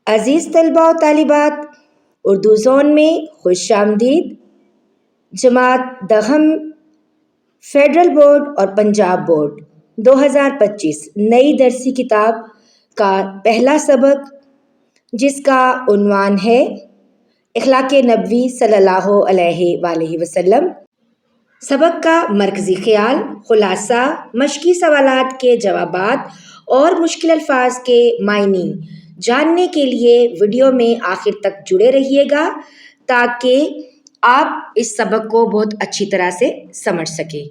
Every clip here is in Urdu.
عزیز طلباء و طالبات، اردو زون میں خوش آمدید۔ جماعت دہم فیڈرل بورڈ اور پنجاب بورڈ 2025 نئی درسی کتاب کا پہلا سبق، جس کا عنوان ہے اخلاق نبوی صلی اللہ علیہ وآلہ وسلم۔ سبق کا مرکزی خیال، خلاصہ، مشقی سوالات کے جوابات اور مشکل الفاظ کے معنی جاننے کے لیے ویڈیو میں آخر تک جڑے رہیے گا تاکہ آپ اس سبق کو بہت اچھی طرح سے سمجھ سکیں۔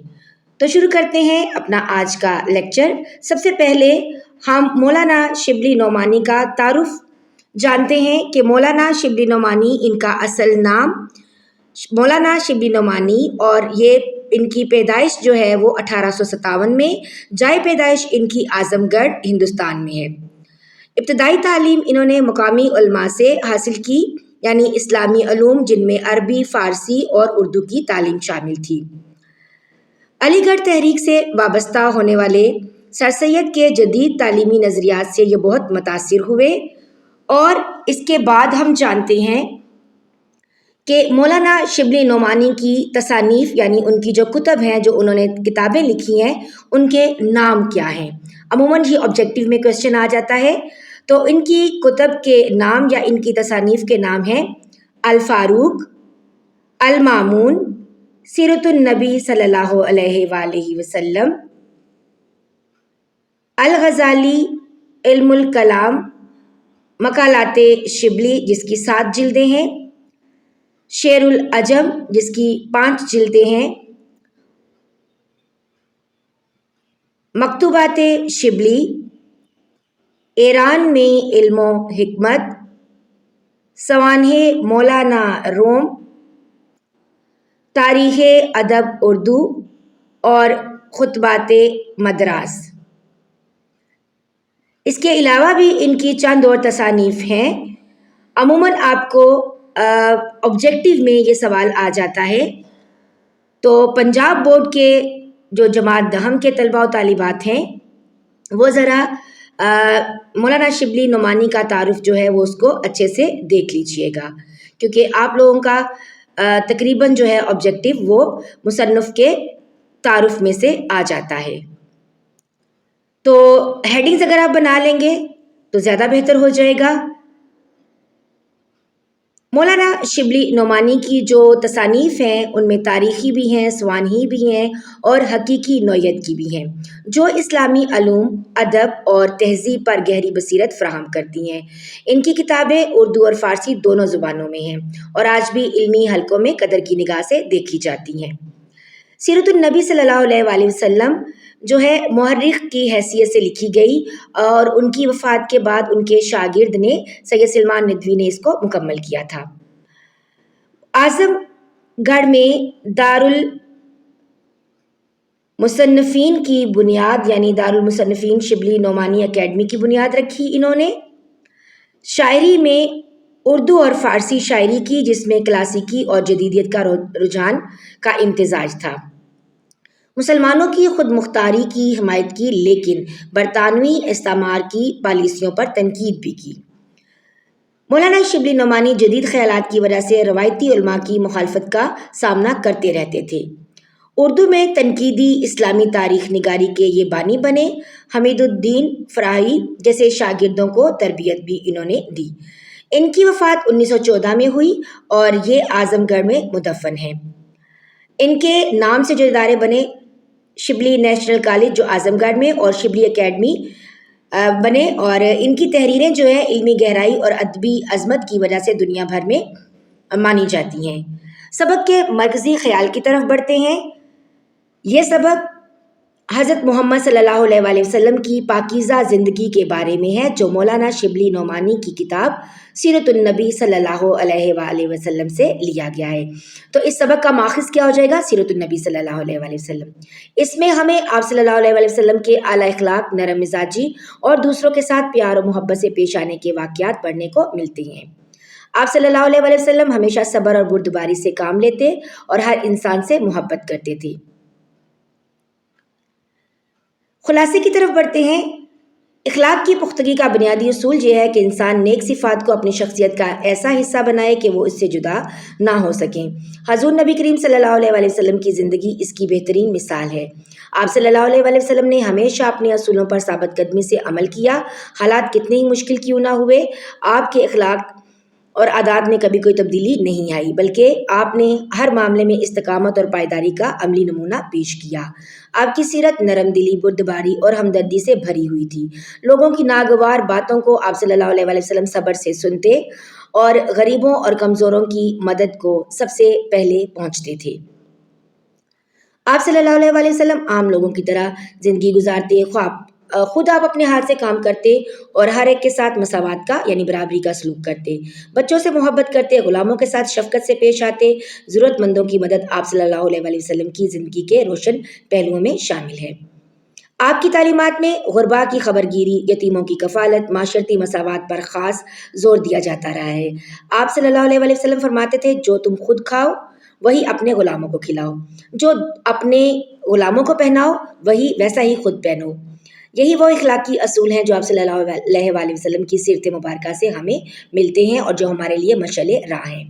تو شروع کرتے ہیں اپنا آج کا لیکچر۔ سب سے پہلے ہم مولانا شبلی نعمانی کا تعارف جانتے ہیں کہ مولانا شبلی نعمانی ان کا اصل نام مولانا شبلی نعمانی، اور یہ ان کی پیدائش جو ہے وہ 1857 میں، جائے پیدائش ان کی اعظم گڑھ ہندوستان میں ہے۔ ابتدائی تعلیم انہوں نے مقامی علماء سے حاصل کی، یعنی اسلامی علوم جن میں عربی، فارسی اور اردو کی تعلیم شامل تھی۔ علی گڑھ تحریک سے وابستہ ہونے والے سر سید کے جدید تعلیمی نظریات سے یہ بہت متاثر ہوئے، اور اس کے بعد ہم جانتے ہیں کہ مولانا شبلی نعمانی کی تصانیف، یعنی ان کی جو کتب ہیں، جو انہوں نے کتابیں لکھی ہیں، ان کے نام کیا ہیں۔ عموماً یہ آبجیکٹیو میں کویسچن آ جاتا ہے، تو ان کی کتب کے نام یا ان کی تصانیف کے نام ہیں الفاروق، المامون، سیرت النبی صلی اللہ علیہ وآلہ وسلم، الغزالی، علم الکلام، مقالات شبلی جس کی 7 جلدیں ہیں، شعر العجم جس کی 5 جلدیں ہیں، مکتوبات شبلی، ایران میں علم و حکمت، سوانح مولانا روم، تاریخ ادب اردو، اور خطبات مدراس۔ اس کے علاوہ بھی ان کی چند اور تصانیف ہیں۔ عموماً آپ کو آبجیکٹیو میں یہ سوال آ جاتا ہے، تو پنجاب بورڈ کے جو جماعت دہم کے طلباء و طالبات ہیں وہ ذرا مولانا شبلی نعمانی کا تعارف جو ہے وہ اس کو اچھے سے دیکھ لیجئے گا، کیونکہ آپ لوگوں کا تقریباً جو ہے آبجیکٹیو وہ مصنف کے تعارف میں سے آ جاتا ہے۔ تو ہیڈنگز اگر آپ بنا لیں گے تو زیادہ بہتر ہو جائے گا۔ مولانا شبلی نعمانی کی جو تصانیف ہیں ان میں تاریخی بھی ہیں، سوانحی بھی ہیں، اور حقیقی نوعیت کی بھی ہیں، جو اسلامی علوم، ادب اور تہذیب پر گہری بصیرت فراہم کرتی ہیں۔ ان کی کتابیں اردو اور فارسی دونوں زبانوں میں ہیں، اور آج بھی علمی حلقوں میں قدر کی نگاہ سے دیکھی جاتی ہیں۔ سیرت النبی صلی اللہ علیہ وآلہ وسلم جو ہے مورخ کی حیثیت سے لکھی گئی، اور ان کی وفات کے بعد ان کے شاگرد نے سید سلمان ندوی نے اس کو مکمل کیا تھا۔ اعظم گڑھ میں دار المصنفین کی بنیاد، یعنی دار المصنفین شبلی نعمانی اکیڈمی کی بنیاد رکھی انہوں نے۔ شاعری میں اردو اور فارسی شاعری کی، جس میں کلاسیکی اور جدیدیت کا رجحان کا امتزاج تھا۔ مسلمانوں کی خود مختاری کی حمایت کی، لیکن برطانوی استعمار کی پالیسیوں پر تنقید بھی کی۔ مولانا شبلی نعمانی جدید خیالات کی وجہ سے روایتی علماء کی مخالفت کا سامنا کرتے رہتے تھے۔ اردو میں تنقیدی اسلامی تاریخ نگاری کے یہ بانی بنے۔ حمید الدین فراہی جیسے شاگردوں کو تربیت بھی انہوں نے دی۔ ان کی وفات 1914 میں ہوئی، اور یہ اعظم گڑھ میں مدفن ہیں۔ ان کے نام سے جو ادارے بنے، شبلی نیشنل کالج جو اعظم گڑھ میں، اور شبلی اکیڈمی بنے، اور ان کی تحریریں جو ہیں علمی گہرائی اور ادبی عظمت کی وجہ سے دنیا بھر میں مانی جاتی ہیں۔ سبق کے مرکزی خیال کی طرف بڑھتے ہیں۔ یہ سبق حضرت محمد صلی اللہ علیہ وآلہ وسلم کی پاکیزہ زندگی کے بارے میں ہے، جو مولانا شبلی نعمانی کی کتاب سیرت النبی صلی اللہ علیہ وآلہ وسلم سے لیا گیا ہے۔ تو اس سبق کا ماخذ کیا ہو جائے گا؟ سیرت النبی صلی اللہ علیہ وآلہ وسلم۔ اس میں ہمیں آپ صلی اللہ علیہ وآلہ وسلم کے اعلیٰ اخلاق، نرم مزاجی اور دوسروں کے ساتھ پیار و محبت سے پیش آنے کے واقعات پڑھنے کو ملتے ہیں۔ آپ صلی اللہ علیہ وآلہ وسلم ہمیشہ صبر اور بردباری سے کام لیتے اور ہر انسان سے محبت کرتے تھے۔ خلاصے کی طرف بڑھتے ہیں۔ اخلاق کی پختگی کا بنیادی اصول یہ ہے کہ انسان نیک صفات کو اپنی شخصیت کا ایسا حصہ بنائے کہ وہ اس سے جدا نہ ہو سکیں۔ حضور نبی کریم صلی اللہ علیہ وآلہ وسلم کی زندگی اس کی بہترین مثال ہے۔ آپ صلی اللہ علیہ وآلہ وسلم نے ہمیشہ اپنے اصولوں پر ثابت قدمی سے عمل کیا، حالات کتنے ہی مشکل کیوں نہ ہوئے۔ آپ کے اخلاق اور عادات میں کبھی کوئی تبدیلی نہیں آئی، بلکہ آپ نے ہر معاملے میں استقامت اور پائیداری کا عملی نمونہ پیش کیا۔ آپ کی سیرت نرم دلی، بردباری اور ہمدردی سے بھری ہوئی تھی۔ لوگوں کی ناگوار باتوں کو آپ صلی اللہ علیہ وآلہ وسلم صبر سے سنتے اور غریبوں اور کمزوروں کی مدد کو سب سے پہلے پہنچتے تھے۔ آپ صلی اللہ علیہ وآلہ وسلم عام لوگوں کی طرح زندگی گزارتے، خود آپ اپنے ہاتھ سے کام کرتے اور ہر ایک کے ساتھ مساوات کا یعنی برابری کا سلوک کرتے، بچوں سے محبت کرتے، غلاموں کے ساتھ شفقت سے پیش آتے۔ ضرورت مندوں کی مدد آپ صلی اللہ علیہ وآلہ وسلم کی زندگی کے روشن پہلوؤں میں شامل ہے۔ آپ کی تعلیمات میں غربا کی خبرگیری، یتیموں کی کفالت، معاشرتی مساوات پر خاص زور دیا جاتا رہا ہے۔ آپ صلی اللہ علیہ وآلہ وسلم فرماتے تھے، جو تم خود کھاؤ وہی اپنے غلاموں کو کھلاؤ، جو اپنے غلاموں کو پہناؤ وہی ویسا ہی خود پہنو۔ یہی وہ اخلاقی اصول ہیں جو آپ صلی اللہ علیہ وآلہ وسلم کی سیرت مبارکہ سے ہمیں ملتے ہیں اور جو ہمارے لیے مشعل راہ ہیں۔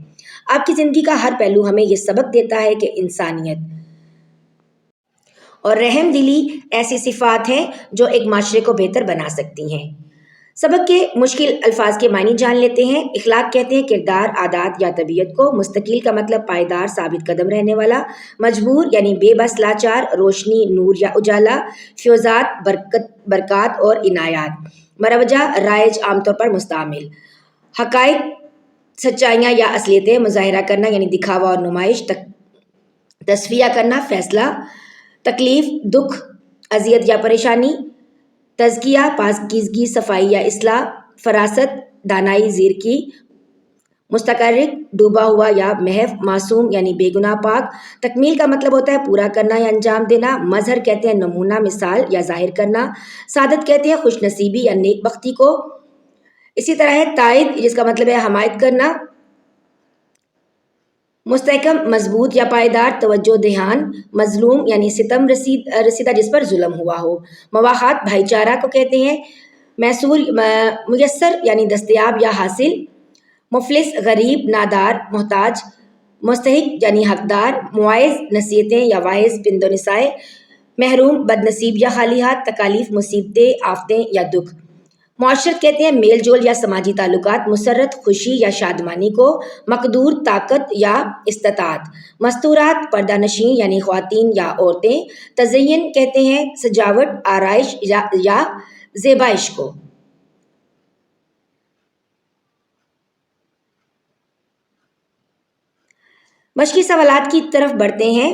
آپ کی زندگی کا ہر پہلو ہمیں یہ سبق دیتا ہے کہ انسانیت اور رحم دلی ایسی صفات ہیں جو ایک معاشرے کو بہتر بنا سکتی ہیں۔ سبق کے مشکل الفاظ کے معنی جان لیتے ہیں۔ اخلاق کہتے ہیں کردار، عادات یا طبیعت کو۔ مستقل کا مطلب پائیدار، ثابت قدم رہنے والا۔ مجبور یعنی بے بس، لاچار، روشنی، نور یا اجالا، فیوزات، برکات اور عنایات۔ مروجہ، رائج، عام طور پر مستعمل۔ حقائق، سچائیاں یا اصلیتیں۔ مظاہرہ کرنا یعنی دکھاوا اور نمائش۔ تصفیہ کرنا، فیصلہ۔ تکلیف، دکھ، اذیت یا پریشانی۔ تزکیہ، پاکیزگی، صفائی یا اصلاح۔ فراست، دانائی، زیرکی۔ مستقرق، ڈوبا ہوا یا محو۔ معصوم یعنی بے گناہ، پاک۔ تکمیل کا مطلب ہوتا ہے پورا کرنا یا انجام دینا۔ مظہر کہتے ہیں نمونہ، مثال یا ظاہر کرنا۔ سعادت کہتے ہیں خوش نصیبی یا نیک بختی کو۔ اسی طرح ہے تائید، جس کا مطلب ہے حمایت کرنا۔ مستحکم، مضبوط یا پائیدار۔ توجہ، دھیان۔ مظلوم یعنی ستم رسیدہ جس پر ظلم ہوا ہو۔ مواخات، بھائی چارہ کو کہتے ہیں۔ میسر یعنی دستیاب یا حاصل۔ مفلس، غریب، نادار، محتاج۔ مستحق یعنی حقدار۔ مواعظ، نصیحتیں یا واعظ، پند و نصائح۔ محروم، بد نصیب یا خالی ہاتھ۔ تکالیف، مصیبتیں، آفتیں یا دکھ۔ معاشرت کہتے ہیں میل جول یا سماجی تعلقات۔ مسرت، خوشی یا شادمانی کو۔ مقدور، طاقت یا استطاعت۔ مستورات، پردہ نشین یعنی خواتین یا عورتیں۔ تزئین کہتے ہیں سجاوٹ، آرائش یا زیبائش کو۔ مشقی سوالات کی طرف بڑھتے ہیں۔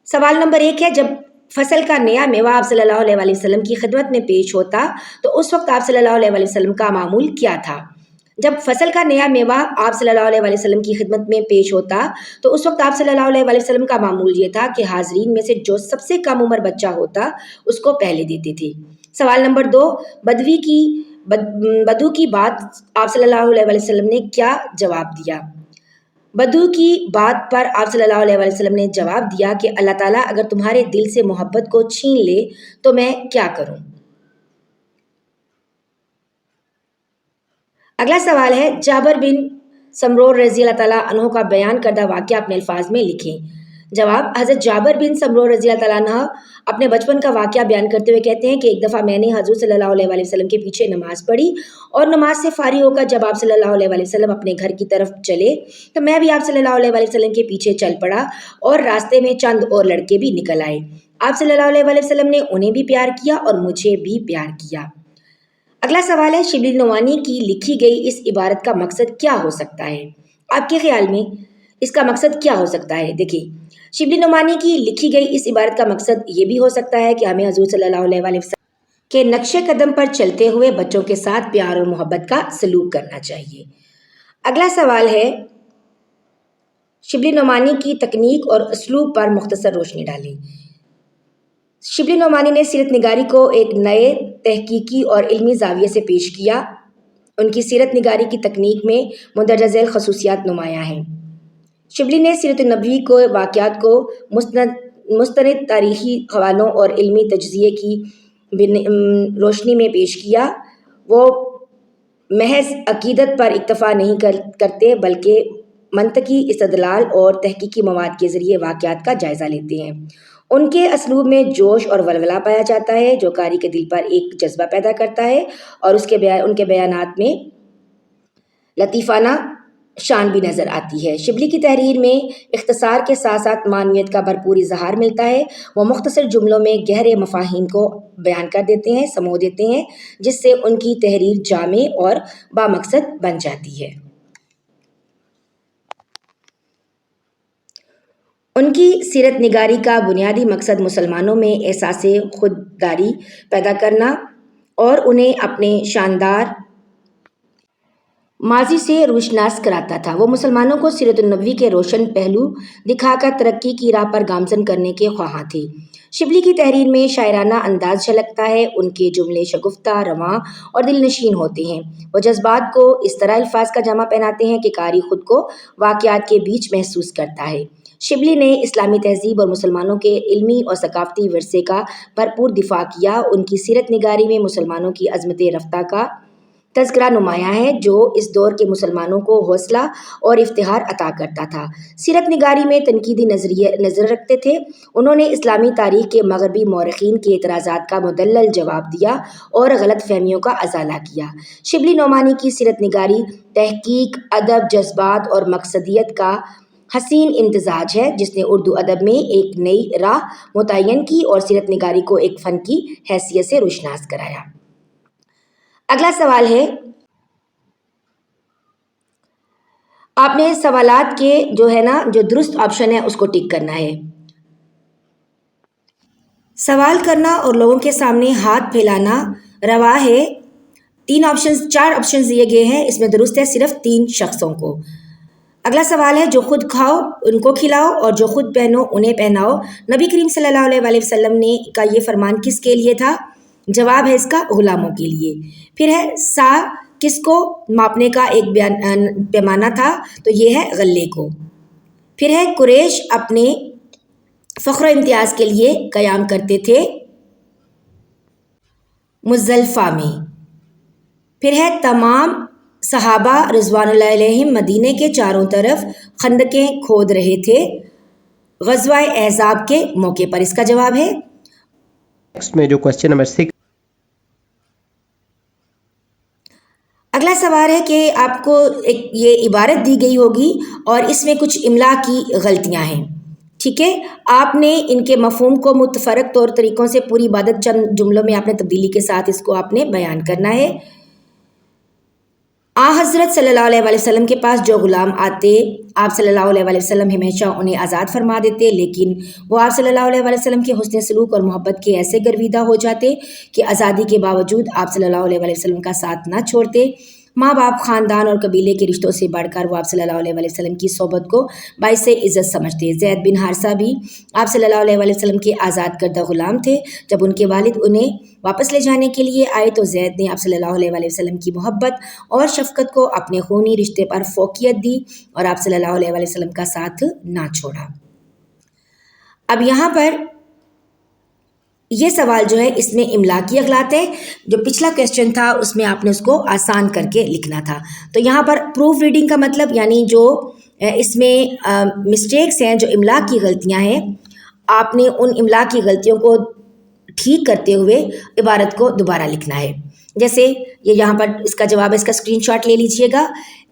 سوال نمبر 1 ہے، جب فصل کا نیا میوہ آپ صلی اللہ علیہ وآلہ وسلم کی خدمت میں پیش ہوتا تو اس وقت آپ صلی اللہ علیہ وآلہ وسلم کا معمول کیا تھا؟ جب فصل کا نیا میوہ آپ صلی اللہ علیہ وآلہ وسلم کی خدمت میں پیش ہوتا تو اس وقت آپ صلی اللہ علیہ وآلہ وسلم کا معمول یہ تھا کہ حاضرین میں سے جو سب سے کم عمر بچہ ہوتا اس کو پہلے دیتے تھے۔ سوال نمبر 2، بدو کی بات آپ صلی اللہ علیہ وآلہ وسلم نے کیا جواب دیا؟ بدو کی بات پر آپ صلی اللہ علیہ وآلہ وسلم نے جواب دیا کہ اللہ تعالیٰ اگر تمہارے دل سے محبت کو چھین لے تو میں کیا کروں؟ اگلا سوال ہے، جابر بن سمرور رضی اللہ تعالیٰ عنہ کا بیان کردہ واقعہ اپنے الفاظ میں لکھیں۔ جواب، حضرت جابر بن سمرور رضی اللہ تعالیٰ عنہ اپنے بچپن کا واقعہ بیان کرتے ہوئے کہتے ہیں کہ ایک دفعہ میں نے حضور صلی اللہ علیہ وآلہ وسلم کے پیچھے نماز پڑھی اور نماز سے فارغ ہو کر جب آپ صلی اللہ علیہ وآلہ وسلم اپنے گھر کی طرف چلے تو میں بھی آپ صلی اللہ علیہ وآلہ وسلم کے پیچھے چل پڑا اور راستے میں چند اور لڑکے بھی نکل آئے۔ آپ صلی اللہ علیہ وآلہ وسلم نے انہیں بھی پیار کیا اور مجھے بھی پیار کیا۔ اگلا سوال ہے، شبلی نعمانی کی لکھی گئی اس عبارت کا مقصد کیا ہو سکتا ہے؟ آپ کے خیال میں اس کا مقصد کیا ہو سکتا ہے؟ دیکھیں، شبلی نعمانی کی لکھی گئی اس عبارت کا مقصد یہ بھی ہو سکتا ہے کہ ہمیں حضور صلی اللہ علیہ وآلہ وسلم کے نقش قدم پر چلتے ہوئے بچوں کے ساتھ پیار اور محبت کا سلوک کرنا چاہیے۔ اگلا سوال ہے، شبلی نعمانی کی تکنیک اور اسلوب پر مختصر روشنی ڈالیں۔ شبلی نعمانی نے سیرت نگاری کو ایک نئے تحقیقی اور علمی زاویے سے پیش کیا۔ ان کی سیرت نگاری کی تکنیک میں مندرجہ ذیل خصوصیات نمایاں ہیں۔ شبلی نے سیرت نبوی کو واقعات کو مستند تاریخی حوالوں اور علمی تجزیے کی روشنی میں پیش کیا۔ وہ محض عقیدت پر اکتفا نہیں کرتے بلکہ منطقی استدلال اور تحقیقی مواد کے ذریعے واقعات کا جائزہ لیتے ہیں۔ ان کے اسلوب میں جوش اور ولولہ پایا جاتا ہے جو قاری کے دل پر ایک جذبہ پیدا کرتا ہے، اور ان کے بیانات میں لطیفانہ شان بھی نظر آتی ہے۔ شبلی کی تحریر میں اختصار کے ساتھ ساتھ معنویت کا بھرپور اظہار ملتا ہے۔ وہ مختصر جملوں میں گہرے مفاہیم کو بیان کر دیتے ہیں، سمو دیتے ہیں، جس سے ان کی تحریر جامع اور بامقصد بن جاتی ہے۔ ان کی سیرت نگاری کا بنیادی مقصد مسلمانوں میں احساس خودداری پیدا کرنا اور انہیں اپنے شاندار ماضی سے روشناس کراتا تھا۔ وہ مسلمانوں کو سیرت النبوی کے روشن پہلو دکھا کر ترقی کی راہ پر گامزن کرنے کے خواہاں تھے۔ شبلی کی تحریر میں شاعرانہ انداز جھلکتا ہے، ان کے جملے شگفتہ، رواں اور دل نشین ہوتے ہیں۔ وہ جذبات کو اس طرح الفاظ کا جامہ پہناتے ہیں کہ قاری خود کو واقعات کے بیچ محسوس کرتا ہے۔ شبلی نے اسلامی تہذیب اور مسلمانوں کے علمی اور ثقافتی ورثے کا بھرپور دفاع کیا۔ ان کی سیرت نگاری میں مسلمانوں کی عظمت رفتہ کا تذکرہ نمایاں ہے، جو اس دور کے مسلمانوں کو حوصلہ اور افتخار عطا کرتا تھا۔ سیرت نگاری میں تنقیدی نظر رکھتے تھے۔ انہوں نے اسلامی تاریخ کے مغربی مورخین کے اعتراضات کا مدلل جواب دیا اور غلط فہمیوں کا ازالہ کیا۔ شبلی نعمانی کی سیرت نگاری تحقیق، ادب، جذبات اور مقصدیت کا حسین امتزاج ہے، جس نے اردو ادب میں ایک نئی راہ متعین کی اور سیرت نگاری کو ایک فن کی حیثیت سے روشناس کرایا۔ اگلا سوال ہے، آپ نے سوالات کے جو درست آپشن ہے اس کو ٹک کرنا ہے۔ سوال کرنا اور لوگوں کے سامنے ہاتھ پھیلانا روا ہے۔ 4 آپشنز دیے گئے ہیں، اس میں درست ہے صرف 3 شخصوں کو۔ اگلا سوال ہے، جو خود کھاؤ ان کو کھلاؤ اور جو خود پہنو انہیں پہناؤ۔ نبی کریم صلی اللہ علیہ وسلم نے کا یہ فرمان کس کے لیے تھا؟ جواب ہے اس کا غلاموں کے لیے۔ پھر ہے سا کس کو ماپنے کا ایک پیمانہ تھا؟ تو یہ ہے غلے کو۔ پھر ہے قریش اپنے فخر و امتیاز کے لیے قیام کرتے تھے مزدلفہ میں۔ پھر ہے تمام صحابہ رضوان اللہ علیہم مدینے کے چاروں طرف خندقیں کھود رہے تھے غزوہ احزاب کے موقع پر۔ اس کا جواب ہے میں جو کوسچن نمبر 6۔ اگلا سوال ہے کہ آپ کو یہ عبارت دی گئی ہوگی اور اس میں کچھ املا کی غلطیاں ہیں، ٹھیک ہے؟ آپ نے ان کے مفہوم کو متفرق طور طریقوں سے پوری عبادت چند جملوں میں آپ نے تبدیلی کے ساتھ اس کو آپ نے بیان کرنا ہے۔ حضرت صلی اللہ علیہ وسلم کے پاس جو غلام آتے، آپ صلی اللہ علیہ وسلم ہمیشہ انہیں آزاد فرما دیتے، لیکن وہ آپ صلی اللہ علیہ وسلم کے حسن سلوک اور محبت کے ایسے گرویدہ ہو جاتے کہ آزادی کے باوجود آپ صلی اللہ علیہ وسلم کا ساتھ نہ چھوڑتے۔ ماں باپ، خاندان اور قبیلے کے رشتوں سے بڑھ کر وہ آپ صلی اللہ علیہ وسلم کی صحبت کو باعث عزت سمجھتے۔ زید بن حارثہ بھی آپ صلی اللہ علیہ وسلم کے آزاد کردہ غلام تھے۔ جب ان کے والد انہیں واپس لے جانے کے لیے آئے تو زید نے آپ صلی اللہ علیہ وسلم کی محبت اور شفقت کو اپنے خونی رشتے پر فوقیت دی اور آپ صلی اللہ علیہ وسلم کا ساتھ نہ چھوڑا۔ اب یہاں پر یہ سوال جو ہے اس میں املا کی اغلاط ہے۔ جو پچھلا کویسچن تھا اس میں آپ نے اس کو آسان کر کے لکھنا تھا۔ تو یہاں پر پروف ریڈنگ کا مطلب یعنی جو اس میں مسٹیکس ہیں، جو املا کی غلطیاں ہیں، آپ نے ان املا کی غلطیوں کو ٹھیک کرتے ہوئے عبارت کو دوبارہ لکھنا ہے۔ جیسے یہ یہاں پر اس کا جواب ہے، اس کا اسکرین شاٹ لے لیجئے گا۔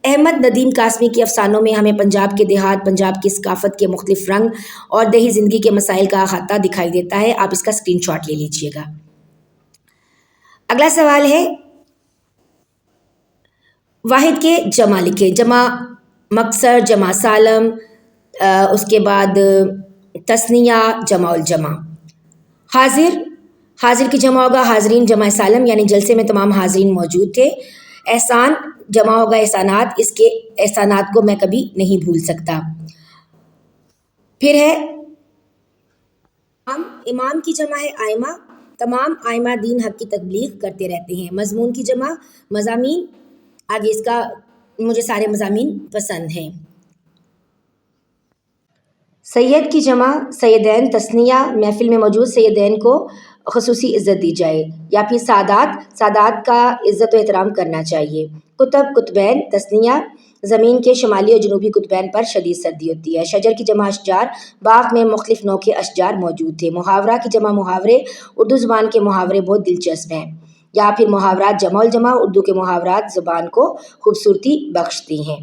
احمد ندیم قاسمی کے افسانوں میں ہمیں پنجاب کے دیہات، پنجاب کی ثقافت کے مختلف رنگ اور دیہی زندگی کے مسائل کا احاطہ دکھائی دیتا ہے۔ آپ اس کا اسکرین شاٹ لے لیجئے گا۔ اگلا سوال ہے، واحد کے جمع لکھے، جمع مکسر، جمع سالم، اس کے بعد تثنیہ، جمع الجمع۔ حاضر کی جمع ہوگا حاضرین، جمع سالم یعنی جلسے میں تمام حاضرین موجود تھے۔ احسان جمع ہوگا احسانات، اس کے احسانات کو میں کبھی نہیں بھول سکتا۔ پھر ہے امام کی جمع ہے آئمہ، تمام آئمہ دین حق کی تبلیغ کرتے رہتے ہیں۔ مضمون کی جمع مضامین، آگے اس کا مجھے سارے مضامین پسند ہیں۔ سید کی جمع سیدین، تثنیہ محفل میں موجود سیدین کو خصوصی عزت دی جائے، یا پھر سادات کا عزت و احترام کرنا چاہیے۔ قطب قطبین تثنیہ، زمین کے شمالی اور جنوبی قطبین پر شدید سردی ہوتی ہے۔ شجر کی جمع اشجار، باغ میں مختلف نوع کے اشجار موجود تھے۔ محاورہ کی جمع محاورے، اردو زبان کے محاورے بہت دلچسپ ہیں، یا پھر محاورات جمع الجمع، اردو کے محاورات زبان کو خوبصورتی بخشتی ہیں۔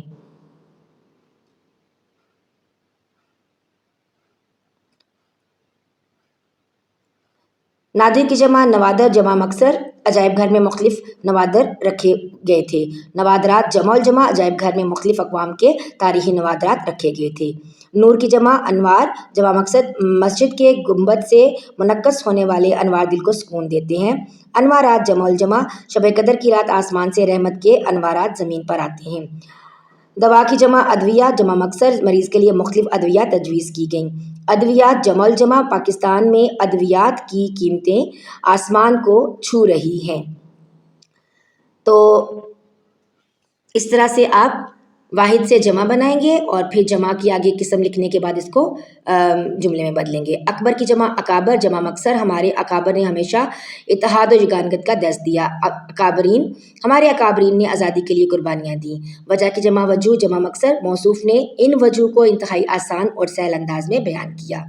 نادر کی جمع نوادر، جمع مکسر، عجائب گھر میں مختلف نوادر رکھے گئے تھے۔ نوادرات جمع الجمع، عجائب گھر میں مختلف اقوام کے تاریخی نوادرات رکھے گئے تھے۔ نور کی جمع انوار، جمع مقصد مسجد کے گنبد سے منعکس ہونے والے انوار دل کو سکون دیتے ہیں۔ انوارات جمع الجمع، شب قدر کی رات آسمان سے رحمت کے انوارات زمین پر آتے ہیں۔ دوا کی جمع ادویات، جمع مکسر، مریض کے لیے مختلف ادویات تجویز کی گئیں۔ ادویات جمع الجمع، پاکستان میں ادویات کی قیمتیں آسمان کو چھو رہی ہیں۔ تو اس طرح سے آپ واحد سے جمع بنائیں گے اور پھر جمع کی آگے قسم لکھنے کے بعد اس کو جملے میں بدلیں گے۔ اکبر کی جمع اکابر، جمع مکسر، ہمارے اکابر نے ہمیشہ اتحاد و یگانگت کا درس دیا۔ اکابرین، ہمارے اکابرین نے آزادی کے لیے قربانیاں دیں۔ وجہ کی جمع وجوہ، جمع مکسر، موصوف نے ان وجوہ کو انتہائی آسان اور سہل انداز میں بیان کیا۔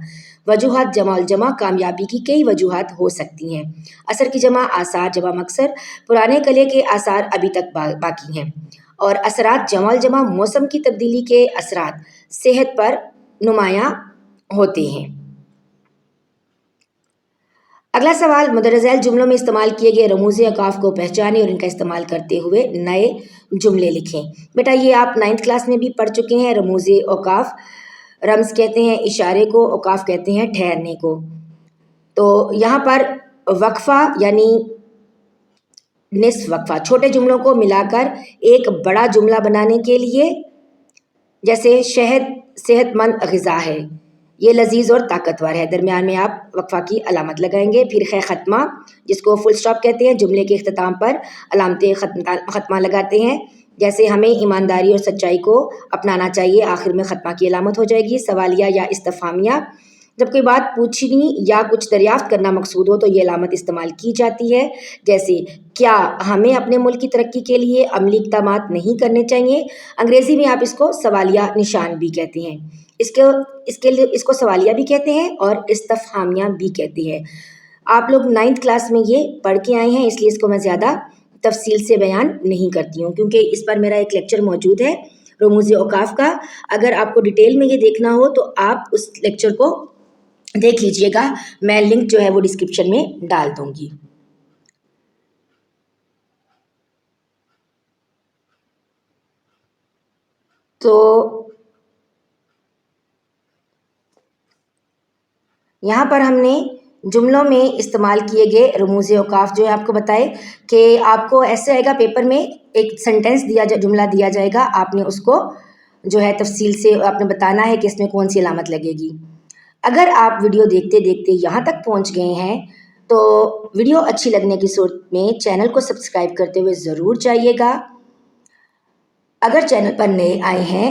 وجوہات جمع الجمع، کامیابی کی کئی وجوہات ہو سکتی ہیں۔ اثر کی جمع آثار، جمع مکسر، پرانے قلعے کے آثار ابھی تک باقی ہیں۔ اور اثرات جمع الجمع، موسم کی تبدیلی کے اثرات صحت پر نمایاں ہوتے ہیں۔ اگلا سوال، مندرجہ ذیل جملوں میں استعمال کیے گئے رموز اوقاف کو پہچانیں اور ان کا استعمال کرتے ہوئے نئے جملے لکھیں۔ بیٹا یہ آپ 9th کلاس میں بھی پڑھ چکے ہیں۔ رموز اوقاف، رمز کہتے ہیں اشارے کو، اوقاف کہتے ہیں ٹھہرنے کو۔ تو یہاں پر وقفہ یعنی نصف وقفہ، چھوٹے جملوں کو ملا کر ایک بڑا جملہ بنانے کے لیے، جیسے شہد صحت مند غذا ہے، یہ لذیذ اور طاقتور ہے، درمیان میں آپ وقفہ کی علامت لگائیں گے۔ پھر خ ختمہ، جس کو فل سٹاپ کہتے ہیں، جملے کے اختتام پر علامت ختمہ لگاتے ہیں، جیسے ہمیں ایمانداری اور سچائی کو اپنانا چاہیے، آخر میں ختمہ کی علامت ہو جائے گی۔ سوالیہ یا استفہامیہ، جب کوئی بات پوچھنی یا کچھ دریافت کرنا مقصود ہو تو یہ علامت استعمال کی جاتی ہے، جیسے کیا ہمیں اپنے ملک کی ترقی کے لیے عملی اقدامات نہیں کرنے چاہیے۔ انگریزی میں آپ اس کو سوالیہ نشان بھی کہتے ہیں، اس کو سوالیہ بھی کہتے ہیں اور استفہامیہ بھی کہتے ہیں۔ آپ لوگ 9th کلاس میں یہ پڑھ کے آئے ہیں، اس لیے اس کو میں زیادہ تفصیل سے بیان نہیں کرتی ہوں، کیونکہ اس پر میرا ایک لیکچر موجود ہے رموز اوقاف کا۔ اگر آپ کو ڈیٹیل میں یہ دیکھنا ہو تو آپ اس لیکچر کو دیکھ لیجئے گا، میں لنک جو ہے وہ ڈسکرپشن میں ڈال دوں گی۔ تو یہاں پر ہم نے جملوں میں استعمال کیے گئے رموز اوقاف جو ہے آپ کو بتائے کہ آپ کو ایسے آئے گا پیپر میں ایک سینٹینس جملہ دیا جائے گا، آپ نے اس کو جو ہے تفصیل سے آپ نے بتانا ہے کہ اس میں کون سی علامت لگے گی۔ اگر آپ ویڈیو دیکھتے دیکھتے یہاں تک پہنچ گئے ہیں تو ویڈیو اچھی لگنے کی صورت میں چینل کو سبسکرائب کرتے ہوئے ضرور جائیے گا۔ اگر چینل پر نئے آئے ہیں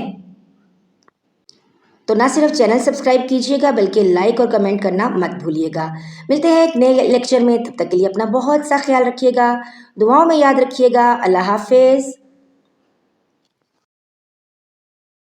تو نہ صرف چینل سبسکرائب کیجیے گا بلکہ لائک اور کمنٹ کرنا مت بھولیے گا۔ ملتے ہیں ایک نئے لیکچر میں، تب تک کے لیے اپنا بہت سا خیال رکھیے گا، دعاؤں میں یاد رکھیے گا۔ اللہ حافظ۔